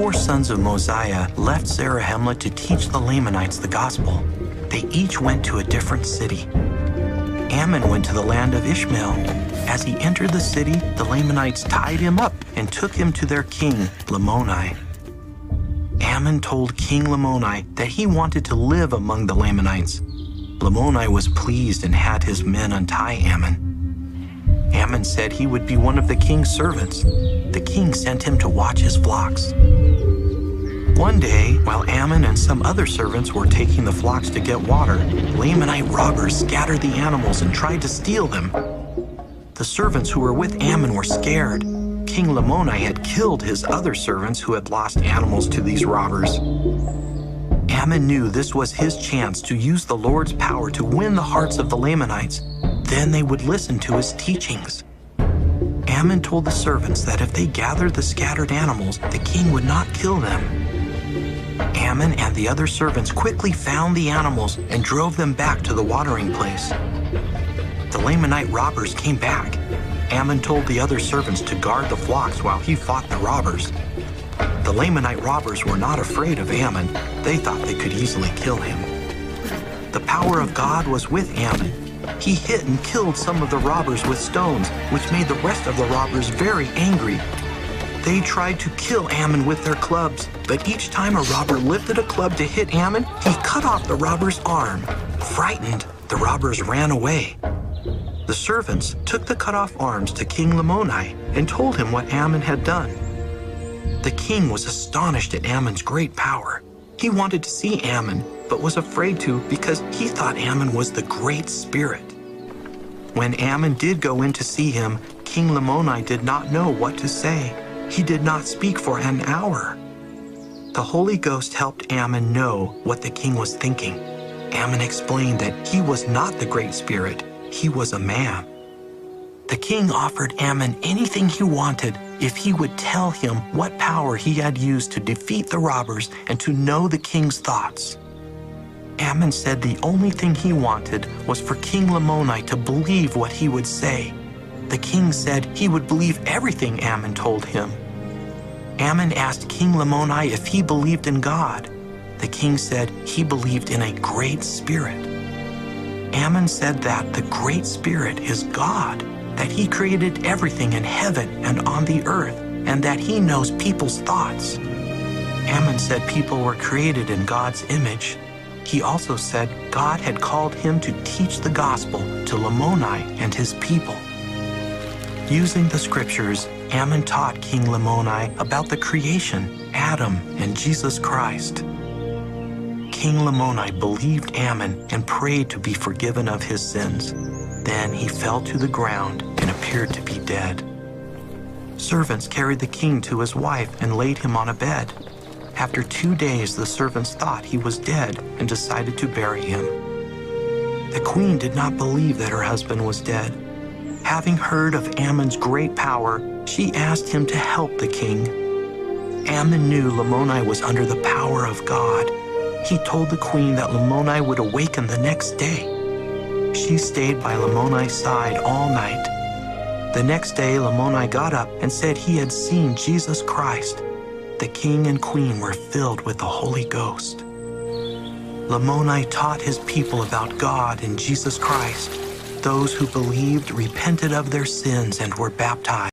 4 sons of Mosiah left Zarahemla to teach the Lamanites the gospel. They each went to a different city. Ammon went to the land of Ishmael. As he entered the city, the Lamanites tied him up and took him to their king, Lamoni. Ammon told King Lamoni that he wanted to live among the Lamanites. Lamoni was pleased and had his men untie Ammon. Ammon said he would be one of the king's servants. The king sent him to watch his flocks. One day, while Ammon and some other servants were taking the flocks to get water, Lamanite robbers scattered the animals and tried to steal them. The servants who were with Ammon were scared. King Lamoni had killed his other servants who had lost animals to these robbers. Ammon knew this was his chance to use the Lord's power to win the hearts of the Lamanites. Then they would listen to his teachings. Ammon told the servants that if they gathered the scattered animals, the king would not kill them. Ammon and the other servants quickly found the animals and drove them back to the watering place. The Lamanite robbers came back. Ammon told the other servants to guard the flocks while he fought the robbers. The Lamanite robbers were not afraid of Ammon. They thought they could easily kill him. The power of God was with Ammon. He hit and killed some of the robbers with stones, which made the rest of the robbers very angry. They tried to kill Ammon with their clubs, but each time a robber lifted a club to hit Ammon, he cut off the robber's arm. Frightened, the robbers ran away. The servants took the cut-off arms to King Lamoni and told him what Ammon had done. The king was astonished at Ammon's great power. He wanted to see Ammon, but was afraid to because he thought Ammon was the Great Spirit. When Ammon did go in to see him, King Lamoni did not know what to say. He did not speak for an hour. The Holy Ghost helped Ammon know what the king was thinking. Ammon explained that he was not the Great Spirit. He was a man. The king offered Ammon anything he wanted if he would tell him what power he had used to defeat the robbers and to know the king's thoughts. Ammon said the only thing he wanted was for King Lamoni to believe what he would say. The king said he would believe everything Ammon told him. Ammon asked King Lamoni if he believed in God. The king said he believed in a Great Spirit. Ammon said that the Great Spirit is God, that he created everything in heaven and on the earth, and that he knows people's thoughts. Ammon said people were created in God's image. He also said God had called him to teach the gospel to Lamoni and his people. Using the scriptures, Ammon taught King Lamoni about the creation, Adam, and Jesus Christ. King Lamoni believed Ammon and prayed to be forgiven of his sins. Then he fell to the ground and appeared to be dead. Servants carried the king to his wife and laid him on a bed. After 2 days, the servants thought he was dead and decided to bury him. The queen did not believe that her husband was dead. Having heard of Ammon's great power, she asked him to help the king. Ammon knew Lamoni was under the power of God. He told the queen that Lamoni would awaken the next day. She stayed by Lamoni's side all night. The next day, Lamoni got up and said he had seen Jesus Christ. The king and queen were filled with the Holy Ghost. Lamoni taught his people about God and Jesus Christ. Those who believed repented of their sins and were baptized.